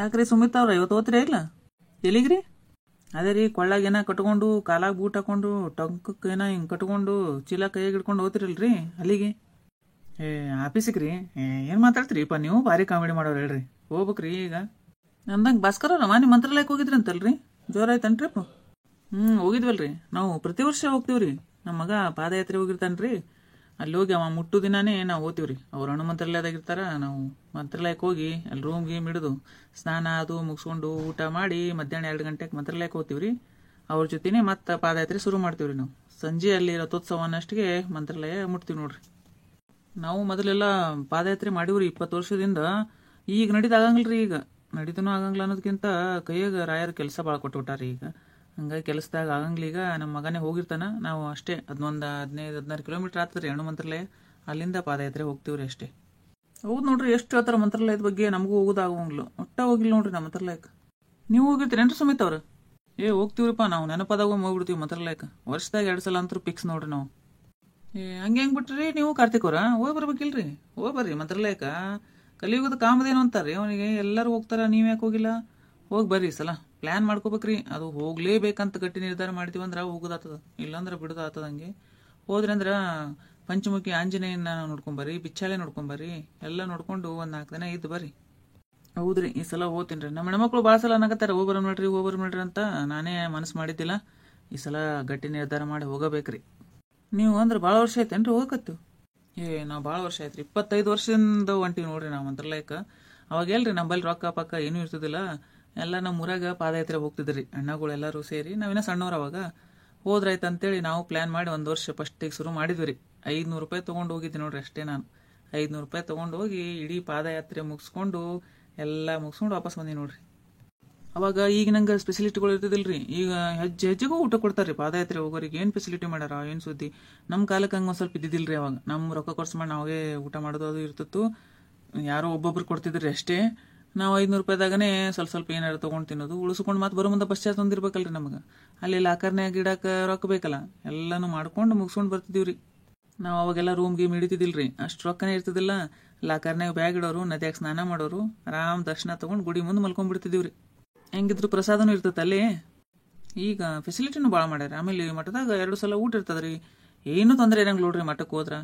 ಯಾಕ್ರಿ ಸುಮಿತ್ ಅವ್ರ ಇವತ್ತು ಓದ್ತೀರಾ ಇಲ್ಲ ಎಲ್ಲಿಗ್ರಿ? ಅದೇ ರೀ ಕೊಳ್ಳಾಗ ಏನ ಕಟ್ಕೊಂಡು ಕಾಲಾಗ ಬೂಟ್ ಹಾಕೊಂಡು ಟಂಕಕ್ಕೆ ಏನ ಹಿಂಗೆ ಕಟ್ಕೊಂಡು ಚೀಲ ಕೈಯಾಗ ಹಿಡ್ಕೊಂಡು ಓದ್ತಿರಲ್ರಿ ಅಲ್ಲಿಗೆ. ಏ ಆಫೀಸಿಗೆ ರೀ? ಏನು ಮಾತಾಡ್ತೀರಿಪ್ಪ ನೀವು, ಭಾರಿ ಕಾಮಿಡಿ ಮಾಡೋರು ಹೇಳ್ರಿ. ಹೋಗ್ಬೇಕ್ರಿ ಈಗ ಅಂದಂಗೆ ಭಾಸ್ಕರ ಅವ್ರಮ್ಮ ನಿಮ್ಮ ಮಂತ್ರಾಲಯಕ್ಕೆ ಹೋಗಿದ್ರಿ ಅಂತಲ್ರಿ, ಜೋರಾಯ್ತನ್ ಟ್ರಿಪ್? ಹೋಗಿದ್ವಲ್ರಿ ನಾವು, ಪ್ರತಿ ವರ್ಷ ಹೋಗ್ತೀವ್ರಿ. ನಮ್ಮ ಮಗ ಪಾದಯಾತ್ರೆ ಹೋಗಿರ್ತಾನ್ರಿ, ಅಲ್ಲಿ ಹೋಗಿ ಅವ ಮುಟ್ಟು ದಿನಾನೇ ನಾವು ಓದ್ತೀವ್ರಿ. ಅವ್ರು ಅಣು ಮಂತ್ರಾಲಯದಾಗಿರ್ತಾರ, ನಾವು ಮಂತ್ರಾಲಯಕ್ಕೆ ಹೋಗಿ ಅಲ್ಲಿ ರೂಮ್ ಗೀಮ್ ಹಿಡಿದು ಸ್ನಾನ ಅದು ಮುಗಿಸ್ಕೊಂಡು ಊಟ ಮಾಡಿ ಮಧ್ಯಾಹ್ನ 2 ಗಂಟೆಗೆ ಮಂತ್ರಾಲಯಕ್ಕೆ ಹೋಗ್ತೀವ್ರಿ. ಅವ್ರ ಜೊತೆನೇ ಮತ್ತೆ ಪಾದಯಾತ್ರೆ ಶುರು ಮಾಡ್ತೀವ್ರಿ. ನಾವು ಸಂಜೆ ಅಲ್ಲಿ ರಥೋತ್ಸವ ಅನ್ನಷ್ಟಿಗೆ ಮಂತ್ರಾಲಯ ಮುಟ್ತೀವಿ ನೋಡ್ರಿ. ನಾವು ಮೊದಲೆಲ್ಲ ಪಾದಯಾತ್ರೆ ಮಾಡಿವ್ರಿ 20 ವರ್ಷದಿಂದ. ಈಗ ನಡೀದಾಗಂಗಿಲ್ರಿ, ಈಗ ನಡೀತನೂ ಆಗಂಗಿಲ್ಲ ಅನ್ನೋದಕ್ಕಿಂತ ಕೈಯಾಗ ರಾಯರ ಕೆಲಸ ಭಾಳ ಕೊಟ್ಬಿಟ್ಟಾರಿ. ಈಗ ಹಂಗಾಗಿ ಕೆಲಸದಾಗ ಆಗಂಗಿಲ್ಲ. ಈಗ ನಮ್ಮ ಮಗನೇ ಹೋಗಿರ್ತಾನ, ನಾವು ಅಷ್ಟೇ 15-16 ಕಿಲೋಮೀಟ್ರ್ ಆಗ್ತದೆ ರೀ ಅಣು ಮಂತ್ರಾಲಯ, ಅಲ್ಲಿಂದ ಪಾದಯಾತ್ರೆ ಹೋಗ್ತೀವ್ರಿ ಅಷ್ಟೇ. ಹೌದು ನೋಡ್ರಿ, ಎಷ್ಟು ಹೇಳ್ತಾರ ಮಂತ್ರಾಲಯದ ಬಗ್ಗೆ, ನಮಗೂ ಹೋಗೋದಾಗಂಗಿಲ್ಲ, ಒಟ್ಟ ಹೋಗಿಲ್ಲ ನೋಡ್ರಿ ನಮ್ಮ ಮಂತ್ರಾಲಯಕ್ಕೆ. ನೀವು ಹೋಗಿರ್ತೀರೇನ್ರಿ ಸುಮಿತ್ ಅವ್ರು? ಹೋಗ್ತೀವ್ರಿಪ್ಪ, ನಾವು ನೆನಪದಾಗ ಹೋಗ್ಬಿಡ್ತೀವಿ ಮಂತ್ರಾಲಯಕ್ಕೆ. ವರ್ಷದಾಗ 2 ಸಲ ಅಂತೂ ಫಿಕ್ಸ್ ನೋಡ್ರಿ ನಾವು. ಹಂಗೆ ಹೆಂಗೆ ಬಿಟ್ರಿ ನೀವು ಕಾರ್ತಿಕ್ ಅವ್ರ? ಹೋಗಿ ಬರ್ಬೇಕಿಲ್ರಿ, ಹೋಗಿ ಬರ್ರಿ ಮಂತ್ರಾಲಯಕ್ಕೆ. ಕಲಿಯುಗದ ಕಾಮದೇನು ಅಂತಾರ್ರಿ ಅವನಿಗೆ, ಎಲ್ಲರೂ ಹೋಗ್ತಾರ, ನೀವು ಯಾಕೆ ಹೋಗಿಲ್ಲ? ಹೋಗಿ ಬರ್ರಿ ಸಲ ಪ್ಲ್ಯಾನ್ ಮಾಡ್ಕೋಬೇಕ್ರಿ. ಅದು ಹೋಗ್ಲೇಬೇಕಂತ ಗಟ್ಟಿ ನಿರ್ಧಾರ ಮಾಡ್ತೀವಿ ಅಂದ್ರೆ ಹೋಗೋದಾಗ್ತದ, ಇಲ್ಲಾಂದ್ರೆ ಬಿಡೋದಾಗ್ತದ. ಹಂಗೆ ಹೋದ್ರಿ ಅಂದ್ರೆ ಪಂಚಮುಖಿ ಆಂಜನೇಯನ ನೋಡ್ಕೊಂಬರ್ರಿ, ಬಿಚ್ಚಾಳೆ ನೋಡ್ಕೊಂಬರ್ರಿ, ಎಲ್ಲ ನೋಡ್ಕೊಂಡು ಒಂದು 4 ದಿನ ಇದ್ದು ಬರ್ರಿ. ಹೌದ್ರಿ, ಈ ಸಲ ಹೋಗ್ತೀನಿ ರೀ. ನಮ್ಮ ಹೆಣ್ಮಕ್ಳು ಭಾಳ ಸಲ ಅನ್ನಕತ್ತಾರ ಹೋಗ್ಬರ ನೋಡ್ರಿ ಅಂತ. ನಾನೇ ಮನಸ್ಸು ಮಾಡಿದ್ದಿಲ್ಲ, ಈ ಸಲ ಗಟ್ಟಿ ನಿರ್ಧಾರ ಮಾಡಿ ಹೋಗಬೇಕ್ರಿ. ನೀವು ಅಂದ್ರೆ ಭಾಳ ವರ್ಷ ಆಯ್ತೇನ್ರಿ ಹೋಗಕತ್ತು? ನಾವು ಭಾಳ ವರ್ಷ ಆಯ್ತು ರೀ, 25 ವರ್ಷದಿಂದ ಹೊಂಟಿವಿ ನೋಡ್ರಿ ನಾವು ಮಂತ್ರಾಲಯಕ್ಕೆ. ಅವಾಗ ಎಲ್ರಿ ನಮ್ಮಲ್ಲಿ ರೊಕ್ಕ ಪಕ್ಕ ಏನೂ ಇರ್ತಿದ್ದಿಲ್ಲ, ಎಲ್ಲ ನಮ್ಮ ಊರಾಗ ಪಾದಯಾತ್ರೆ ಹೋಗ್ತಿದ್ರಿ ಅಣ್ಣಗಳು ಎಲ್ಲರೂ ಸೇರಿ. ನಾವಿನ್ನ ಸಣ್ಣವ್ರು ಅವಾಗ. ಹೋದ್ರಾಯ್ತು ಅಂತೇಳಿ ನಾವು ಪ್ಲ್ಯಾನ್ ಮಾಡಿ 1 ವರ್ಷ ಫಸ್ಟಿಗೆ ಶುರು ಮಾಡಿದ್ವಿ ರೀ. 500 ರೂಪಾಯಿ ತೊಗೊಂಡು ಹೋಗಿದ್ದೆ ನೋಡ್ರಿ ಅಷ್ಟೇ. ನಾನು 500 ರೂಪಾಯಿ ತೊಗೊಂಡು ಹೋಗಿ ಇಡೀ ಪಾದಯಾತ್ರೆ ಮುಗಿಸ್ಕೊಂಡು ಎಲ್ಲ ಮುಗಿಸ್ಕೊಂಡು ವಾಪಸ್ ಬಂದಿ ನೋಡ್ರಿ. ಅವಾಗ ಈಗ ನಂಗೆ ಫೆಸಿಲಿಟಿಗಳು ಇರ್ತಿದಿಲ್ರಿ, ಈಗ ಹೆಜ್ಜೆ ಹೆಜ್ಜೆಗೂ ಊಟ ಕೊಡ್ತಾರೆ ರೀ ಪಾದಯಾತ್ರೆ ಹೋಗೋರಿಗೆ. ಏನು ಫೆಸಿಲಿಟಿ ಮಾಡ್ಯಾರ, ಏನು ಸುದ್ದಿ. ನಮ್ಮ ಕಾಲಕ್ಕೆ ಹಂಗೆ ಒಂದು ಸ್ವಲ್ಪ ಇದ್ದಿದ್ದಿಲ್ರಿ ಅವಾಗ. ನಮ್ಮ ರೊಕ್ಕ ಖರ್ಚು ಮಾಡಿ ನಾವೇ ಊಟ ಮಾಡೋದು ಅದು ಇರ್ತಿತ್ತು. ಯಾರೋ ಒಬ್ಬೊಬ್ರು ಕೊಡ್ತಿದ್ರಿ ಅಷ್ಟೇ. ನಾವು 500 ರೂಪಾಯಿದಾಗನೇ ಸ್ವಲ್ಪ ಏನಾರು ತೊಗೊಂಡು ತಿನ್ನೋದು, ಉಳಿಸ್ಕೊಂಡು ಮತ್ತೆ ಬರೋ ಮುಂದೆ ಬಸ್ ಚಾರ್ಜ್ ತಂದಿರ್ಬೇಕಲ್ರಿ ನಮಗೆ. ಅಲ್ಲಿ ಲಾಕರ್ನ್ಯಾಗ ಗಿಡಕ್ಕೆ ರೊಕ್ಕ ಬೇಕಲ್ಲ, ಎಲ್ಲನೂ ಮಾಡ್ಕೊಂಡು ಮುಗಿಸ್ಕೊಂಡು ಬರ್ತಿದ್ದೀವಿ ರೀ. ನಾವು ಅವಾಗೆಲ್ಲ ರೂಮ್ ಗೀಮ್ ಹಿಡಿತಿದ್ದಿಲ್ರಿ, ಅಷ್ಟು ರೊಕ್ಕನೇ ಇರ್ತಿದ್ದಿಲ್ಲ. ಲಾಕರ್ನ್ಯಾಗ ಬ್ಯಾಗ್ ಇಡೋರು, ನದಿಯಾಗ ಸ್ನಾನ ಮಾಡೋರು, ಆರಾಮ್ ದರ್ಶನ ತೊಗೊಂಡು ಗುಡಿ ಮುಂದೆ ಮಲ್ಕೊಂಡ್ಬಿಡ್ತಿದ್ದೀವಿ ರೀ. ಹೆಂಗಿದ್ರು ಪ್ರಸಾದನೂ ಇರ್ತೈತೆ ಅಲ್ಲಿ. ಈಗ ಫೆಸಿಲಿಟಿನೂ ಭಾಳ ಮಾಡ್ಯಾರ. ಆಮೇಲೆ ಮಠದಾಗ 2 ಸಲ ಊಟ ಇರ್ತದ್ರಿ, ಏನೂ ತೊಂದರೆ ಇರಂಗಿಲ್ಲ ನೋಡ್ರಿ ಮಠಕ್ಕೆ ಹೋದ್ರೆ.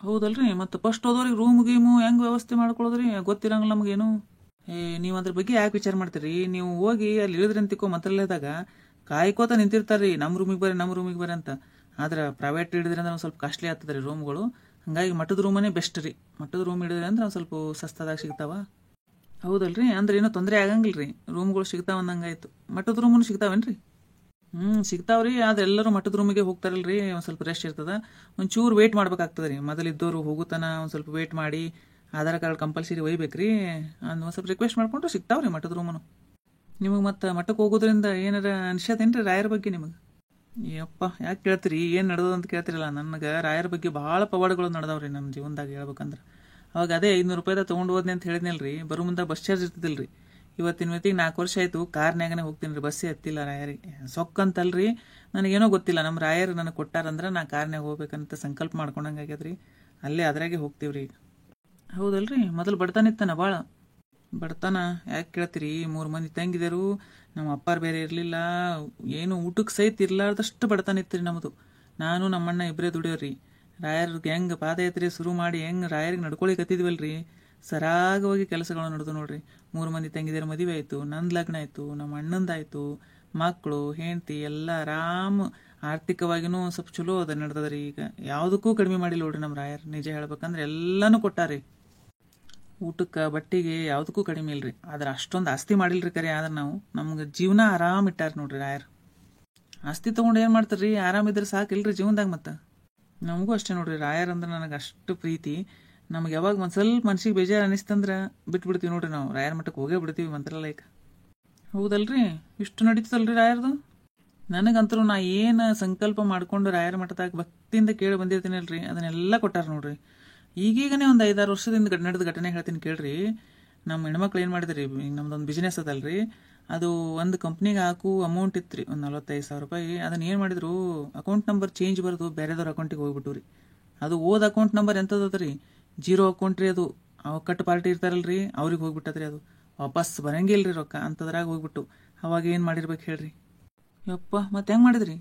ಹೌದಲ್ರಿ, ಮತ್ತು ಫಸ್ಟ್ ಹೋದವ್ರಿಗೆ ರೂಮ್ ಗೀಮು ಹೆಂಗೆ ವ್ಯವಸ್ಥೆ ಮಾಡ್ಕೊಳ್ಳೋದ್ರಿ ಗೊತ್ತಿರಂಗಿಲ್ಲ ನಮಗೇನು. ನೀವು ಅದ್ರ ಬಗ್ಗೆ ಯಾಕೆ ವಿಚಾರ ಮಾಡ್ತೀರಿ? ನೀವು ಹೋಗಿ ಅಲ್ಲಿ ಇಳಿದ್ರಿ ಅಂತಿಕೋ ಮಂತ್ರಾಲಯದಾಗ ಕಾಯ್ಕೋತ ನಿಂತಿರ್ತಾರ್ರಿ, ನಮ್ಮ ರೂಮಿಗೆ ಬರ್ರಿ ಅಂತ. ಆದ್ರೆ ಪ್ರೈವೇಟ್ ಹಿಡಿದ್ರಿ ಅಂದ್ರೆ ಒಂದು ಸ್ವಲ್ಪ ಕಾಸ್ಟ್ಲಿ ಆಗ್ತದೆ ರೀ ರೂಮ್ಗಳು. ಹಂಗಾಗಿ ಮಠದ ರೂಮನೇ ಬೆಸ್ಟ್ ರೀ. ಮಠದ ರೂಮ್ ಹಿಡಿದ್ರಿ ಅಂದ್ರೆ ಒಂದು ಸ್ವಲ್ಪ ಸಸ್ತಾದಾಗ ಸಿಗ್ತಾವ. ಹೌದಲ್ರಿ, ಅಂದ್ರೆ ಏನೋ ತೊಂದರೆ ಆಗಂಗಿಲ್ಲ ರೀ, ರೂಮ್ಗಳು ಸಿಗ್ತಾವ ಅಂದಂಗಾಯ್ತು. ಮಠದ ರೂಮನ್ನು ಸಿಗ್ತಾವೇನ್ರಿ? ಸಿಗ್ತಾವ್ರಿ. ಆದ್ರೆ ಎಲ್ಲರೂ ಮಠದ ರೂಮಿಗೆ ಹೋಗ್ತಾರಲ್ರಿ, ಒಂದು ಸ್ವಲ್ಪ ರೆಸ್ಟ್ ಇರ್ತದ. ಒಂಚೂರು ವೇಟ್ ಮಾಡ್ಬೇಕಾಗ್ತದೆ ರೀ. ಮೊದಲಿದ್ದವರು ಹೋಗುತ್ತಾನ ಒಂದು ಸ್ವಲ್ಪ ವೇಟ್ ಮಾಡಿ ಆಧಾರ್ ಕಾರ್ಡ್ ಕಂಪಲ್ಸರಿ ಒಯ್ಬೇಕ್ರಿ. ಒಂದು ಸ್ವಲ್ಪ ರಿಕ್ವೆಸ್ಟ್ ಮಾಡ್ಕೊಂಡ್ರೆ ಸಿಗ್ತಾವ್ರಿ ಮಠದ ರೂಮನು. ನಿಮಗೆ ಮತ್ತೆ ಮಠಕ್ಕೆ ಹೋಗೋದ್ರಿಂದ ಏನಾರ ಅನ್ಸತ್ತೇನ್ರಿ ರಾಯರ ಬಗ್ಗೆ ನಿಮಗೆ? ಯಪ್ಪ ಯಾಕೆ ಕೇಳ್ತೀರಿ, ಏನು ನಡೆದೋ ಅಂತ ಕೇಳ್ತಿರಲ್ಲ. ನನಗೆ ರಾಯರ ಬಗ್ಗೆ ಭಾಳ ಪವಾಡಗಳು ನಡೆದವ್ರಿ ನಮ್ಮ ಜೀವನದಾಗ ಹೇಳ್ಬೇಕಂದ್ರೆ. ಅವಾಗ ಅದೇ 500 ರೂಪಾಯಿದಾಗ ತೊಗೊಂಡು ಹೋದ್ನಿ ಅಂತ ಹೇಳಿದ್ನಲ್ರಿ, ಬರೋ ಮುಂದೆ ಬಸ್ ಚಾರ್ಜ್ ಇರ್ತಿದ್ದಿಲ್ಲ ರೀ. ಇವತ್ತಿನ ಮಿತಿಗೆ 4 ವರ್ಷ ಆಯಿತು ಕಾರ್ನ್ಯಾಗನೇ ಹೋಗ್ತೀನಿ ರೀ, ಬಸ್ಸೇ ಹತ್ತಿಲ್ಲ ರಾಯರಿಗೆ. ಸೊಕ್ಕಂತಲ್ರಿ, ನನಗೇನೋ ಗೊತ್ತಿಲ್ಲ, ನಮ್ಮ ರಾಯರು ನನಗೆ ಕೊಟ್ಟಾರಂದ್ರೆ ನಾ ಕಾರ್ನ್ಯಾಗ ಹೋಗ್ಬೇಕಂತ ಸಂಕಲ್ಪ ಮಾಡ್ಕೊಂಡಂಗೆ ಆಗ್ಯದ್ರಿ. ಅಲ್ಲೇ ಅದ್ರಾಗೆ ಹೋಗ್ತೀವ್ರಿ ಈಗ. ಹೌದಲ್ರಿ, ಮೊದಲು ಬಡತನ ಇತ್ತಾನ ಭಾಳ. ಬಡತನ ಯಾಕೆ ಕೇಳ್ತೀರಿ, 3 ಮಂದಿ ತಂಗಿದರು, ನಮ್ಮ ಅಪ್ಪಾರು ಬೇರೆ ಇರಲಿಲ್ಲ, ಏನು ಊಟಕ್ಕೆ ಸಹಿತ ಇರ್ಲಾರ್ದಷ್ಟು ಬಡತನ ಇತ್ತು ರೀ ನಮ್ಮದು. ನಾನು ನಮ್ಮಣ್ಣ ಇಬ್ಬರೇ ದುಡಿಯೋರಿ. ರಾಯರಿಗೆ ಹೆಂಗೆ ಪಾದಯಾತ್ರೆ ಶುರು ಮಾಡಿ ಹೆಂಗೆ ರಾಯರಿಗೆ ನಡ್ಕೊಳಿಕತ್ತಿದ್ವಲ್ರಿ, ಸರಾಗವಾಗಿ ಕೆಲಸಗಳು ನಡೆದು ನೋಡ್ರಿ. 3 ಮಂದಿ ತಂಗಿದಿರ ಮದುವೆ ಆಯಿತು, ನಂದು ಲಗ್ನ ಆಯಿತು, ನಮ್ಮ ಅಣ್ಣಂದಾಯಿತು, ಮಕ್ಕಳು ಹೆಂಡತಿ ಎಲ್ಲ ಆರಾಮ್. ಆರ್ಥಿಕವಾಗಿನೂ ಸ್ವಲ್ಪ ಚಲೋ ಅದ ನಡೆದದ್ರಿ. ಈಗ ಯಾವುದಕ್ಕೂ ಕಡಿಮೆ ಮಾಡಿಲ್ಲ ನೋಡ್ರಿ ನಮ್ಮ ರಾಯರು. ನಿಜ ಹೇಳ್ಬೇಕಂದ್ರೆ ಎಲ್ಲನೂ ಕೊಟ್ಟಾರಿ, ಊಟಕ್ಕೆ ಬಟ್ಟೆಗೆ ಯಾವುದಕ್ಕೂ ಕಡಿಮೆ ಇಲ್ರಿ. ಆದ್ರೆ ಅಷ್ಟೊಂದು ಆಸ್ತಿ ಮಾಡಿಲ್ರಿ ಕರೆ. ಆದ್ರೆ ನಮ್ಗೆ ಜೀವನ ಆರಾಮ್ ಇಟ್ಟಾರ ನೋಡ್ರಿ ರಾಯರು. ಆಸ್ತಿ ತೊಗೊಂಡು ಏನು ಮಾಡ್ತಾರ್ರಿ, ಆರಾಮಿದ್ರೆ ಸಾಕಿಲ್ರಿ ಜೀವನದಾಗ. ಮತ್ತು ನಮಗೂ ಅಷ್ಟೇ ನೋಡ್ರಿ, ರಾಯರ್ ಅಂದ್ರೆ ನನಗೆ ಅಷ್ಟು ಪ್ರೀತಿ. ನಮ್ಗೆ ಯಾವಾಗ ಒಂದು ಸ್ವಲ್ಪ ಮನ್ಸಿಗೆ ಬೇಜಾರು ಅನಿಸ್ತಂದ್ರೆ ಬಿಟ್ಬಿಡ್ತೀವಿ ನೋಡ್ರಿ, ನಾವು ರಾಯರ ಮಠಕ್ಕೆ ಹೋಗೇ ಬಿಡ್ತೀವಿ ಮಂತ್ರಾಲಯಕ್ಕೆ. ಹೌದಲ್ರಿ, ಇಷ್ಟು ನಡೀತದಲ್ರಿ ರಾಯರ್ದು. ನನಗಂತರೂ ನಾ ಏನು ಸಂಕಲ್ಪ ಮಾಡ್ಕೊಂಡು ರಾಯರ ಮಠದಾಗ ಭಕ್ತಿಯಿಂದ ಕೇಳಿ ಬಂದಿರ್ತೀನಲ್ರಿ, ಅದನ್ನೆಲ್ಲ ಕೊಟ್ಟಾರ ನೋಡ್ರಿ. ಈಗೀಗನೇ ಒಂದು 5-6 ವರ್ಷದಿಂದ ನಡೆದ ಘಟನೆ ಹೇಳ್ತೀನಿ ಕೇಳ್ರಿ. ನಮ್ಮ ಹೆಣ್ಮಕ್ಳು ಏನು ಮಾಡಿದ್ರಿ, ಈಗ ನಮ್ದೊಂದು ಬಿಸ್ನೆಸ್ ಅದಲ್ರಿ, ಅದು ಒಂದು ಕಂಪ್ನಿಗೆ ಹಾಕು ಅಮೌಂಟ್ ಇತ್ತು ರೀ, ಒಂದು 45,000 ರೂಪಾಯಿ. ಅದನ್ನ ಏನು ಮಾಡಿದ್ರು, ಅಕೌಂಟ್ ನಂಬರ್ ಚೇಂಜ್ ಬರೋದು ಬೇರೆದವ್ರ ಅಕೌಂಟಿಗೆ ಹೋಗ್ಬಿಟ್ಟು ರೀ. ಅದು ಅಕೌಂಟ್ ನಂಬರ್ ಎಂಥದ್ದು ರೀ, 0 ಅಕೌಂಟ್ ರೀ ಅದು. ಅವು ಕಟ್ ಪಾರ್ಟಿ ಇರ್ತಾರಲ್ರಿ, ಅವ್ರಿಗೆ ಹೋಗ್ಬಿಟ್ಟದ್ರಿ ಅದು. ವಾಪಸ್ ಬರಂಗಿಲ್ರಿ ರೊಕ್ಕ ಅಂಥದ್ರಾಗ ಹೋಗ್ಬಿಟ್ಟು. ಅವಾಗ ಏನು ಮಾಡಿರ್ಬೇಕು ಹೇಳ್ರಿ? ಯಪ್ಪ, ಮತ್ತೆ ಹೆಂಗೆ ಮಾಡಿದ್ರಿ?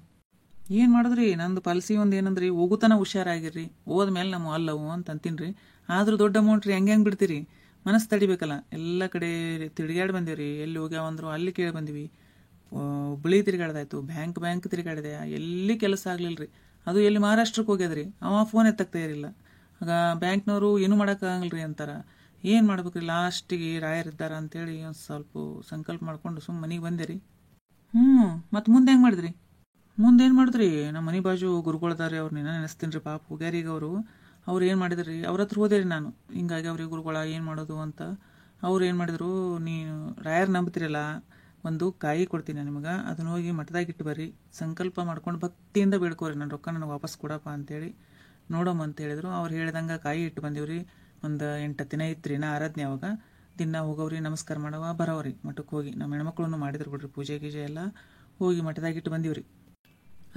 ಏನು ಮಾಡಿದ್ರಿ? ನಂದು ಪಾಲಿಸಿ ಒಂದು ಏನಂದ್ರಿ, ಹೋಗುತ್ತಾನ ಹುಷಾರಾಗಿರ್ರಿ, ಹೋದ್ಮೇಲೆ ನಮ್ಮ ಅಲ್ಲವು ಅಂತ ಅಂತೀನಿ ರೀ. ಆದರೂ ದೊಡ್ಡ ಅಮೌಂಟ್ ರೀ, ಹೆಂಗೆ ಬಿಡ್ತೀರಿ? ಮನಸ್ಸು ತಡಿಬೇಕಲ್ಲ. ಎಲ್ಲ ಕಡೆ ತಿರುಗಾಡಿ ಬಂದೀವಿ, ಎಲ್ಲಿ ಹೋಗ್ಯಾವಂದ್ರು ಅಲ್ಲಿ ಕೇಳಿ ಬಂದಿವಿ. ಹುಬ್ಳಿ ತಿರುಗಾಡ್ದಾಯ್ತು, ಬ್ಯಾಂಕ್ ತಿರುಗಾಡಿದೆ, ಎಲ್ಲಿ ಕೆಲಸ ಆಗ್ಲಿಲ್ಲ ರೀ. ಅದು ಎಲ್ಲಿ ಮಹಾರಾಷ್ಟ್ರಕ್ಕೆ ಹೋಗ್ಯದ್ರಿ, ಅವ ಫೋನ್ ಎತ್ತಕ್ಕೆ ತಯಾರಿಲ್ಲ. ಆಗ ಬ್ಯಾಂಕ್ನವರು ಏನೂ ಮಾಡೋಕ್ಕಾಗಲ್ಲ ರೀ ಅಂತಾರೆ. ಏನು ಮಾಡ್ಬೇಕ್ರಿ? ಲಾಸ್ಟಿಗೆ ರಾಯರಿದ್ದಾರ ಅಂತೇಳಿ ಒಂದು ಸ್ವಲ್ಪ ಸಂಕಲ್ಪ ಮಾಡ್ಕೊಂಡು ಸುಮ್ಮ ಮನೆಗೆ ಬಂದೆ ರೀ. ಮತ್ತು ಮುಂದೆ ಹೆಂಗೆ ಮಾಡಿದ್ರಿ? ಮುಂದೇನು ಮಾಡಿದ್ರಿ? ನಮ್ಮ ಮನೆ ಬಾಜು ಗುರುಗಳದಾರೆ, ಅವ್ರು ನಿನ್ನ ನೆನೆಸ್ತೀನಿ ರೀ. ಪಾಪ ಹೋಗ್ಯಾರೀಗ ಅವ್ರು ಏನು ಮಾಡಿದ್ರಿ, ಅವ್ರ ಹತ್ರ ಹೋದೆ ರೀ ನಾನು. ಹಿಂಗಾಗಿ ಅವ್ರಿಗೆ ಗುರುಗಳ ಏನು ಮಾಡೋದು ಅಂತ. ಅವ್ರು ಏನು ಮಾಡಿದ್ರು, ನೀನು ರಾಯರ್ ನಂಬ್ತಿರಲ್ಲ, ಒಂದು ಕಾಯಿ ಕೊಡ್ತೀನಿ ನಿಮಗೆ, ಅದನ್ನ ಹೋಗಿ ಮಠದಾಗ ಇಟ್ಟು ಬರ್ರಿ, ಸಂಕಲ್ಪ ಮಾಡ್ಕೊಂಡು ಭಕ್ತಿಯಿಂದ ಬೇಡ್ಕೋರಿ, ನನ್ನ ರೊಕ್ಕ ನನಗೆ ವಾಪಸ್ ಕೊಡಪ್ಪ ಅಂತೇಳಿ ನೋಡಮ್ಮ ಅಂತ ಹೇಳಿದ್ರು. ಅವ್ರು ಹೇಳ್ದಂಗೆ ಕಾಯಿ ಇಟ್ಟು ಬಂದೀವ್ರಿ. ಒಂದು 8 ದಿನ ಇತ್ತು ರೀ ನಾ ಆರಾಧನೆ. ಅವಾಗ ದಿನ ಹೋಗವ್ರಿ, ನಮಸ್ಕಾರ ಮಾಡವ ಬರೋವ್ರಿ ಮಠಕ್ಕೆ ಹೋಗಿ. ನಮ್ಮ ಹೆಣ್ಮಕ್ಳು ಮಾಡಿದ್ರು ಬಿಡ್ರಿ, ಪೂಜೆ ಗೀಜೆ ಎಲ್ಲ ಹೋಗಿ ಮಠದಾಗ ಇಟ್ಟು ಬಂದೀವ್ರಿ.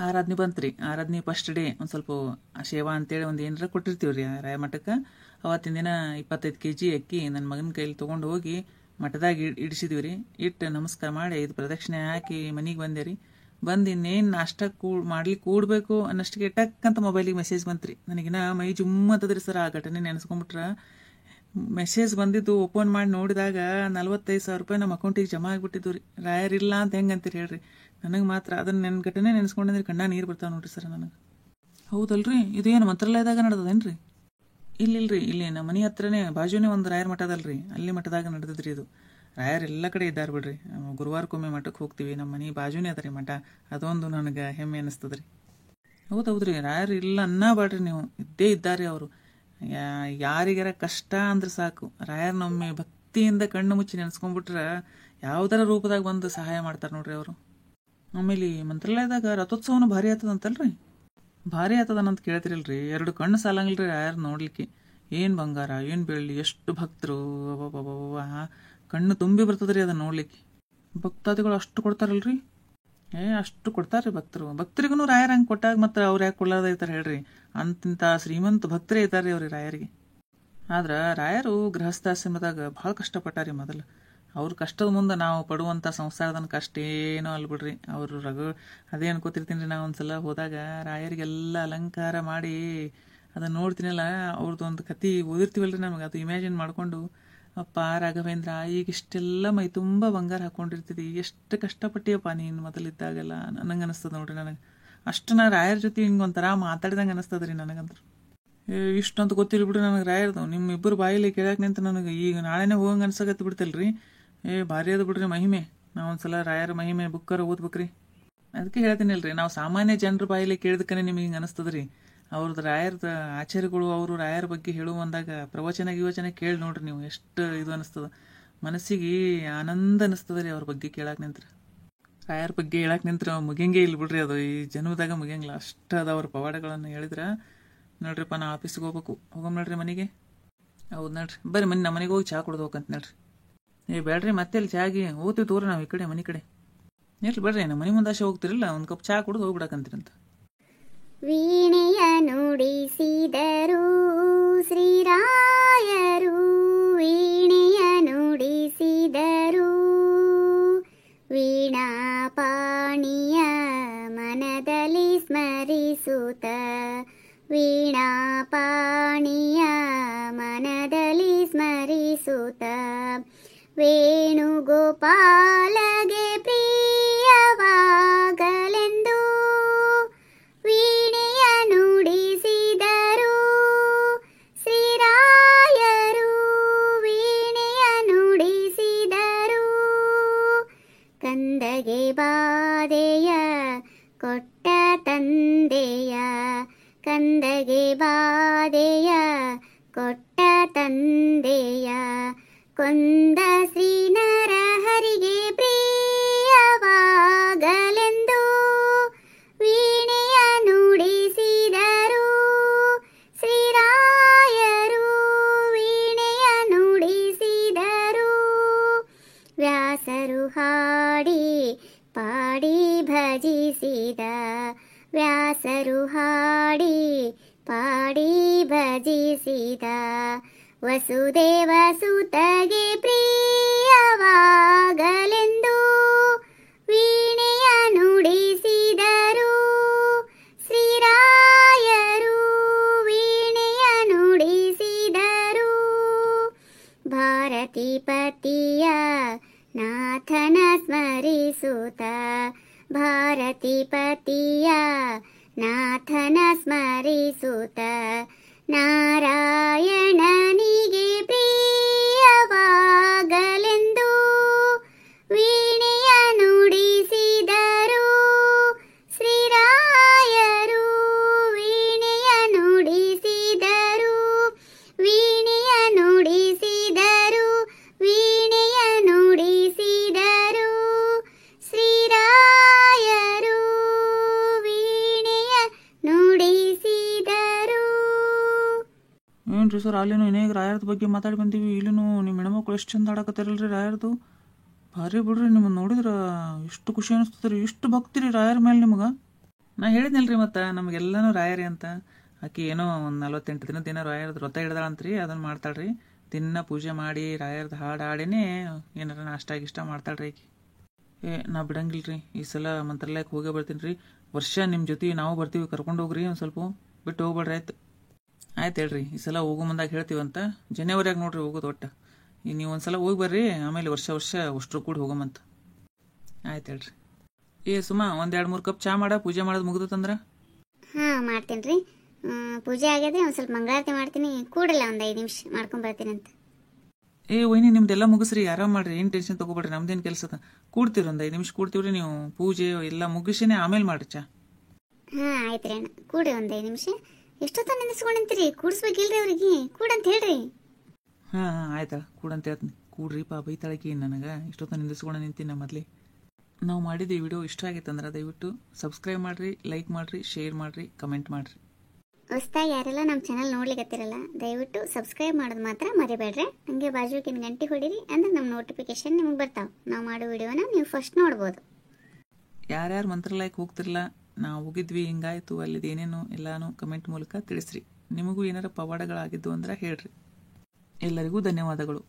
ಆರಾಧನೆ ಬಂತು ರೀ. ಆರಾಧನೆ ಫಸ್ಟ್ ಡೇ ಒಂದು ಸ್ವಲ್ಪ ಸೇವಾ ಅಂತೇಳಿ ಒಂದು ಏನಾರ ಕೊಟ್ಟಿರ್ತೀವಿ ರೀ ರಾಯ ಮಠಕ್ಕೆ. ಅವತ್ತಿನ ದಿನ 25 kg ಅಕ್ಕಿ ನನ್ನ ಮಗನ ಕೈಲಿ ತೊಗೊಂಡು ಹೋಗಿ ಮಠದಾಗ ಇಡಿಸಿದ್ವಿ ರೀ. ಇಟ್ಟು ನಮಸ್ಕಾರ ಮಾಡಿ 5 ಪ್ರದಕ್ಷಿಣೆ ಹಾಕಿ ಮನೆಗೆ ಬಂದೆ ರೀ. ಬಂದು ಇನ್ನೇನು ನಾಷ್ಟ ಮಾಡ್ಲಿಕ್ಕೆ ಕೂಡಬೇಕು ಅನ್ನಷ್ಟಕ್ಕೆ ಟಕ್ ಅಂತ ಮೊಬೈಲಿಗೆ ಮೆಸೇಜ್ ಬಂತು ರೀ. ನನಗಿನ ಮೈ ಜುಮ್ಮತ್ತದ್ರಿ ಸರ್. ಆ ಘಟನೆ ನೆನೆಸ್ಕೊಂಬಿಟ್ರೆ ಮೆಸೇಜ್ ಬಂದಿದ್ದು ಓಪನ್ ಮಾಡಿ ನೋಡಿದಾಗ 45,000 ರೂಪಾಯಿ ನಮ್ಮ ಅಕೌಂಟಿಗೆ ಜಮಾ ಆಗಿಬಿಟ್ಟಿದ್ದು ರೀ. ರಾಯರಿಲ್ಲ ಅಂತ ಹೆಂಗೆ ಅಂತೀರಿ ಹೇಳ್ರಿ? ನನಗೆ ಮಾತ್ರ ಅದನ್ನು ನನ್ನ ಘಟನೆ ನೆನೆಸ್ಕೊಂಡ್ರೆ ಕಣ್ಣ ನೀರು ಬರ್ತಾವೆ ನೋಡ್ರಿ ಸರ್ ನನಗೆ. ಹೌದಲ್ರಿ? ಇದೇನು ಮಂತ್ರಾಲಯದಾಗ ನಡೆದದೇನು ರೀ? ಇಲ್ಲಿಲ್ರಿ, ಇಲ್ಲಿ ನಮ್ಮ ಮನೆ ಹತ್ರನೇ ಬಾಜುನೇ ಒಂದು ರಾಯರ ಮಠ ಅದಲ್ರಿ, ಅಲ್ಲಿ ಮಠದಾಗ ನಡೆದದ್ರಿ ಇದು. ರಾಯರ್ ಎಲ್ಲ ಕಡೆ ಇದ್ದಾರೆ ಬಿಡ್ರಿ. ಗುರುವಾರಕ್ಕೊಮ್ಮೆ ಮಠಕ್ಕೆ ಹೋಗ್ತೀವಿ, ನಮ್ಮ ಮನೆ ಬಾಜುನೇ ಅದ ರೀ ಮಠ. ಅದೊಂದು ನನಗೆ ಹೆಮ್ಮೆ ಅನ್ನಿಸ್ತದ್ರಿ. ಹೌದೌದ್ರಿ, ರಾಯರು ಇಲ್ಲ ಅನ್ನಬೇಡ್ರಿ ನೀವು, ಇದ್ದೇ ಇದ್ದಾರೆ ಅವರು. ಯಾರಿಗಾರ ಕಷ್ಟ ಅಂದ್ರೆ ಸಾಕು, ರಾಯರ್ನೊಮ್ಮೆ ಭಕ್ತಿಯಿಂದ ಕಣ್ಣು ಮುಚ್ಚಿ ನೆನೆಸ್ಕೊಂಡ್ಬಿಟ್ರೆ ಯಾವುದರ ರೂಪದಾಗ ಬಂದು ಸಹಾಯ ಮಾಡ್ತಾರೆ ನೋಡ್ರಿ ಅವರು. ಆಮೇಲೆ ಮಂತ್ರಾಲಯದಾಗ ರಥೋತ್ಸವನು ಭಾರಿ ಆತದಂತಲ್ರಿ? ಭಾರಿ ಆತದನಂತ ಕೇಳ್ತಿರಲ್ರಿ? 2 ಕಣ್ಣು ಸಾಲಂಗಿಲ್ರಿ ರಾಯರ್ ನೋಡ್ಲಿಕ್ಕೆ. ಏನು ಬಂಗಾರ, ಏನು ಬೆಳ್ಳಿ, ಎಷ್ಟು ಭಕ್ತರು, ಕಣ್ಣು ತುಂಬಿ ಬರ್ತದ್ರಿ ಅದನ್ನ ನೋಡ್ಲಿಕ್ಕೆ. ಭಕ್ತಾದಿಗಳು ಅಷ್ಟು ಕೊಡ್ತಾರಲ್ರಿ? ಅಷ್ಟು ಕೊಡ್ತಾರ್ರಿ ಭಕ್ತರಿಗೂ ರಾಯರ್ ಹಂಗೆ ಕೊಟ್ಟಾಗ ಮತ್ತೆ ಅವ್ರು ಯಾಕೆ ಕೊಡ್ಲಾರ್ದ ಇರ್ತಾರೆ ಹೇಳ್ರಿ? ಅಂತಿಂತ ಶ್ರೀಮಂತ ಭಕ್ತರೇ ಇದ್ದಾರೆ ಅವ್ರಿ ರಾಯರಿಗೆ. ಆದ್ರೆ ರಾಯರು ಗೃಹಸ್ಥಾಶ್ರಮದಾಗ ಭಾಳ ಕಷ್ಟಪಟ್ಟಾರಿ ಮೊದಲು. ಅವ್ರ ಕಷ್ಟದ ಮುಂದೆ ನಾವು ಪಡುವಂಥ ಸಂಸಾರದನ್ನ ಕಷ್ಟ ಏನೋ ಅಲ್ಬಿಡ್ರಿ. ಅವರು ಅದೇ ಅನ್ಕೋತಿರ್ತೀನಿ ರೀ. ನಾವು ಒಂದ್ಸಲ ಹೋದಾಗ ರಾಯರಿಗೆಲ್ಲ ಅಲಂಕಾರ ಮಾಡಿ ಅದನ್ನು ನೋಡ್ತೀನಲ್ಲ, ಅವ್ರದ್ದು ಒಂದು ಕತೆ ಓದಿರ್ತೀವಲ್ರಿ, ನಮಗೆ ಅದು ಇಮ್ಯಾಜಿನ್ ಮಾಡಿಕೊಂಡು ಅಪ್ಪ ರಾಘವೇಂದ್ರ ಈಗ ಇಷ್ಟೆಲ್ಲ ಮೈ ತುಂಬ ಬಂಗಾರ ಹಾಕ್ಕೊಂಡಿರ್ತಿದ್ದಿ, ಎಷ್ಟು ಕಷ್ಟಪಟ್ಟಿಯಪ್ಪ ನೀನು ಮೊದಲಿದ್ದಾಗೆಲ್ಲ ನನಗೆ ಅನಿಸ್ತದೆ ನೋಡ್ರಿ. ನನಗೆ ಅಷ್ಟು ನಾ ರಾಯರ ಜೊತೆ ಹಿಂಗೆ ಒಂಥರ ಮಾತಾಡಿದಂಗೆ ಅನಿಸ್ತದೆ ರೀ ನನಗಂತೂ. ಇಷ್ಟಂತ ಗೊತ್ತಿಲ್ಲ ಬಿಡ್ರಿ ನನಗೆ ರಾಯರ್ದು. ನಿಮ್ಮಿಬ್ಬರು ಬಾಯಲ್ಲಿ ಕೇಳಕ್ಕೆ ನಿಂತ ನನಗೆ ಈಗ ನಾಳೆನೇ ಹೋಗಂಗೆ ಅನ್ಸಕತ್ತು ಬಿಡ್ತಲ್ರಿ. ಭಾರಿ ಅದು ಬಿಡ್ರಿ ಮಹಿಮೆ. ನಾವು ಒಂದ್ಸಲ ರಾಯರ ಮಹಿಮೆ ಬುಕ್ಕರ ಓದ್ಬೇಕ್ರಿ. ಅದಕ್ಕೆ ಹೇಳ್ತೀನಿ ಅಲ್ರಿ, ನಾವು ಸಾಮಾನ್ಯ ಜನರ ಬಾಯಲ್ಲಿ ಕೇಳಿದಕ್ಕನೆ ನಿಮಗೆ ಹಿಂಗೆ ಅನಿಸ್ತದ್ರಿ. ಅವ್ರದ್ದು ರಾಯರದ ಆಚಾರ್ಯಗಳು ಅವರು ರಾಯರ ಬಗ್ಗೆ ಹೇಳುವ ಅಂದಾಗ ಪ್ರವಚನ ಕೇಳಿ ನೋಡ್ರಿ ನೀವು, ಎಷ್ಟು ಇದು ಅನಿಸ್ತದ ಮನಸ್ಸಿಗೆ, ಆನಂದ ಅನಿಸ್ತದ ರೀ ಅವ್ರ ಬಗ್ಗೆ ಕೇಳಕ್ಕೆ ನಿಂತ್ರೆ. ರಾಯರ ಬಗ್ಗೆ ಹೇಳಕ್ಕೆ ನಿಂತ್ರೆ ಮುಗಿಯಂಗೆ ಇಲ್ಲ ಬಿಡ್ರಿ, ಅದು ಈ ಜನ್ಮದಾಗ ಮುಗಿಯಂಗಿಲ್ಲ. ಅಷ್ಟು ಅದ ಅವ್ರ ಪವಾಡಗಳನ್ನು ಹೇಳಿದ್ರೆ. ನೋಡ್ರಿಪ್ಪ, ನಾ ಆಫೀಸಿಗೆ ಹೋಗಮ್ ನೋಡ್ರಿ ಮನೆಗೆ. ಹೌದು ನೋಡ್ರಿ, ಬರ್ರಿ ನಮ್ಮ ಮನೆಗೆ ಹೋಗಿ ಚಹಾ ಕುಡ್ದು ಹೋಗಂತ ನೋಡ್ರಿ. ಬೇಡ್ರಿ ಮತ್ತೆ ಅಲ್ಲಿ ಚಾಗಿ ಹೋಗ್ತೀವಿ ತೋರಿ ನಾವು ಈ ಕಡೆ ಮನೆ ಕಡೆ. ಇರ್ಲಿ ಬರ್ರಿ, ನಮ್ಮ ಮನೆ ಮುಂದಾಶೆ ಹೋಗ್ತಿರಲ್ಲ, ಒಂದು ಕಪ್ ಚಹಾ ಕುಡ್ದು ಹೋಗ್ಬಿಡಕಂತೀರಂತ. ವೀಣೆಯ ನುಡಿಸಿದರು ಶ್ರೀರಾಯರು, ವೀಣೆಯ ನುಡಿಸಿದರು, ವೀಣಾ ಪಾಣಿಯ ಮನದಲ್ಲಿ ಸ್ಮರಿಸುತ್ತ, ವೀಣಾ ಪಾಣಿಯ ಮನದಲ್ಲಿ ಸ್ಮರಿಸುತ್ತ, ವೇಣುಗೋಪಾಲಗೆ ಪ್ರಿಯವಾಗಲೆಂದು ವೀಣೆಯ ನುಡಿಸಿದರು ಶ್ರೀರಾಯರು, ವೀಣೆಯ ನುಡಿಸಿದರು. ಕಂದಗೆ ಬಾದೆಯ ಕೊಟ್ಟ ತಂದೆಯ, ಕಂದಗೆ ಬಾದೆಯ ಕೊಟ್ಟ ತಂದೆಯ, ಕೊಂದ ಶ್ರೀ ನರಹರಿಗೆ ಪ್ರಿಯವಾಗಲೆಂದು ವೀಣೆಯ ನುಡಿಸಿದರು ಶ್ರೀರಾಯರು, ವೀಣೆಯ ನುಡಿಸಿದರು. ವ್ಯಾಸರು ಹಾಡಿ ಪಾಡಿ ಭಜಿಸಿದ, ವ್ಯಾಸರು ಹಾಡಿ ಪಾಡಿ ಭಜಿಸಿದ, ವಸುದೇವ ಸುತಗೆ ಪ್ರಿಯವಾಗಲೆಂದು ವೀಣೆಯ ನುಡಿಸಿದರು ಶ್ರೀರಾಯರು ವೀಣೆಯ ನುಡಿಸಿದರು ಭಾರತಿ ಪತಿಯ ನಾಥನ ಸ್ಮರಿಸುತ್ತ ಭಾರತಿ ಪತಿಯ ನಾಥನ ಸ್ಮರಿಸುತ್ತ ನಾರಾಯಣನಿಗೆ ಪ್ರಿಯವಾಗಲೆಂದು ವೀಣೆಯ ನುಡಿಸಿದರು ಶ್ರೀರಾಯರು ವೀಣೆಯ ನುಡಿಸಿದರು ವೀಣೆಯ ನುಡಿಸಿದರು ವೀಣೆಯ ನುಡಿಸಿದರು ಶ್ರೀರಾಯರು ವೀಣೆಯ ನುಡಿಸಿದರು. ಏನ್ರಿ ಸರ್ ಅಲ್ಲಿನೂ ಇನ್ನೇಗ ರಾಯರದ ಬಗ್ಗೆ ಮಾತಾಡಿ ಬಂದೀವಿ, ಇಲ್ಲಿನೂ ನಿಮ್ಮ ಹೆಣ್ಮಕ್ಳು ಎಷ್ಟು ಚಂದ ಆಡಕತ್ತಾರಲ್ರಿ ರಾಯರದು. ಭಾರಿ ಬಿಡ್ರಿ, ನಿಮ್ಮನ್ನು ನೋಡಿದ್ರೆ ಎಷ್ಟು ಖುಷಿ ಅನಿಸ್ತದ್ರಿ, ಇಷ್ಟು ಭಕ್ತಿರಿ ರಾಯರ ಮೇಲೆ ನಿಮ್ಗೆ. ನಾ ಹೇಳಿದ್ನಲ್ರಿ ಮತ್ತು ನಮಗೆಲ್ಲನೂ ರಾಯರಿ ಅಂತ. ಆಕೆ ಏನೋ ಒಂದು 48 ದಿನದ ದಿನ ರಾಯರದ್ದು ವ್ರತ ಹಿಡ್ದಾಳಂತ್ರಿ, ಅದನ್ನು ಮಾಡ್ತಾಳ್ರಿ. ದಿನ ಪೂಜೆ ಮಾಡಿ ರಾಯರದ್ದು ಹಾಡು ಹಾಡಿನೇ ಏನಾರ ನಾಷ್ಟ ಗಿಷ್ಟ ಮಾಡ್ತಾಳ್ರಿ ಆಕೆ. ನಾ ಬಿಡಂಗಿಲ್ರಿ, ಈ ಸಲ ಮಂತ್ರಾಲಯಕ್ಕೆ ಹೋಗೇ ಬರ್ತೀನಿ ರೀ. ವರ್ಷ ನಿಮ್ಮ ಜೊತೆ ನಾವು ಬರ್ತೀವಿ, ಕರ್ಕೊಂಡು ಹೋಗ್ರಿ, ಒಂದು ಸ್ವಲ್ಪ ಬಿಟ್ಟು ಹೋಗ್ಬೇಡ್ರಿ. ಆಯ್ತು ಹೇಳ್ರಿ, ಈ ಸಲ ಹೋಗೋ ಮುಂದಾಗ ಹೇಳ್ತೀವಂತ. ಜನವರಿಯಾಗ ನೋಡ್ರಿ ಹೋಗೋದು ಒಟ್ಟು. ಈಗ ನೀವು ಒಂದು ಸಲ ಹೋಗಿ ಬರ್ರಿ, ಆಮೇಲೆ ವರ್ಷ ಅಷ್ಟರು ಕೂಡ ಹೋಗೋಮಂತ. ಆಯ್ತು ಹೇಳ್ರಿ. ಸುಮಾ, 1-2-3 ಕಪ್ ಚಾ ಮಾಡ, ಪೂಜೆ ಮಾಡೋದು ಮುಗ್ದತ್ತಂದ್ರೆ. ಹಾಂ ಮಾಡ್ತೀನಿ ರೀ. ಪೂಜೆ ಆಗ್ಯದ್ರೆ ಒಂದು ಸ್ವಲ್ಪ ಮಂಗಳಾರತಿ ಮಾಡ್ತೀನಿ, ಕೂಡಲ್ಲ ಒಂದು 5 ನಿಮಿಷ ಮಾಡ್ಕೊಂಡು ಬರ್ತೀನಿ ಅಂತ. ವೈನಿ ನಿಮ್ದೆಲ್ಲ ಮುಗಿಸ್ರಿ, ಆರಾಮ್ ಮಾಡ್ರಿ, ಏನು ಟೆನ್ಷನ್ ತೊಗೊಬೇಡ್ರಿ. ನಮ್ದೇನು ಕೆಲಸದ, ಕೂಡ್ತೀರಿ ಒಂದು 5 ನಿಮಿಷ ಕೂಡ್ತೀವ್ರಿ. ನೀವು ಪೂಜೆ ಎಲ್ಲ ಮುಗಿಸಿನೇ ಆಮೇಲೆ ಮಾಡ್ರಿ ಚಾ. ಹಾಂ ಆಯ್ತು ರೀ ಅಣ್ಣ, ಕೂಡ್ರಿ ಒಂದು 5 ನಿಮಿಷ. ಎಷ್ಟೊತ್ತ ನಿಂದಿಸ್ಕೊಂಡಂತೀರಿ, ಕೂಡಿಸ್ಬೇಕಿಲ್ರಿ ಅವ್ರಿಗೆ, ಕೂಡಂತ ಹೇಳ್ರಿ. ಹಾಂ ಆಯ್ತಾ, ಕೂಡಂತ ಹೇಳ್ತೀನಿ. ಕೂಡ್ರಿ ಪಾ, ಬೈತಾಳಕಿ ನನಗೆ ಇಷ್ಟೊತ್ತ ನಿಂದಿಸ್ಕೊಂಡು ನಿಂತೀನಿ ಮೊದಲೇ. ನಾವು ಮಾಡಿದ ಈ ವಿಡಿಯೋ ಇಷ್ಟ ಆಗಿತ್ತಂದ್ರೆ ದಯವಿಟ್ಟು ಸಬ್ಸ್ಕ್ರೈಬ್ ಮಾಡಿರಿ, ಲೈಕ್ ಮಾಡಿರಿ, ಶೇರ್ ಮಾಡಿರಿ, ಕಮೆಂಟ್ ಮಾಡಿರಿ. ಹೊಸ್ದಾಗಿ ಯಾರೆಲ್ಲ ನಮ್ಮ ಚಾನಲ್ ನೋಡ್ಲಿಕ್ಕತ್ತಿರಲ್ಲ ದಯವಿಟ್ಟು ಸಬ್ಸ್ಕ್ರೈಬ್ ಮಾಡೋದು ಮಾತ್ರ ಮರಿಬೇಡ್ರಿ. ಹಂಗೆ ಬಾಜುಕಿನ ಗಂಟೆ ಹೊಡಿರಿ, ಅಂದ್ರೆ ನಮ್ಮ ನೋಟಿಫಿಕೇಶನ್ ನಿಮಗೆ ಬರ್ತಾವೆ. ನಾವು ಮಾಡೋ ವಿಡಿಯೋನ ನೀವು ಫಸ್ಟ್ ನೋಡ್ಬೋದು. ಯಾರ್ಯಾರು ಮಂತ್ರಾಲಯಕ್ಕೆ ಹೋಗ್ತಿರಲ್ಲ, ನಾವು ಹೋಗಿದ್ವಿ ಹಿಂಗಾಯ್ತು ಅಲ್ಲಿದ್ದು ಏನೇನು ಎಲ್ಲಾನು ಕಮೆಂಟ್ ಮೂಲಕ ತಿಳಿಸ್ರಿ. ನಿಮಗೂ ಏನಾರ ಪವಾಡಗಳಾಗಿದ್ದು ಅಂದ್ರೆ ಹೇಳ್ರಿ. ಎಲ್ಲರಿಗೂ ಧನ್ಯವಾದಗಳು.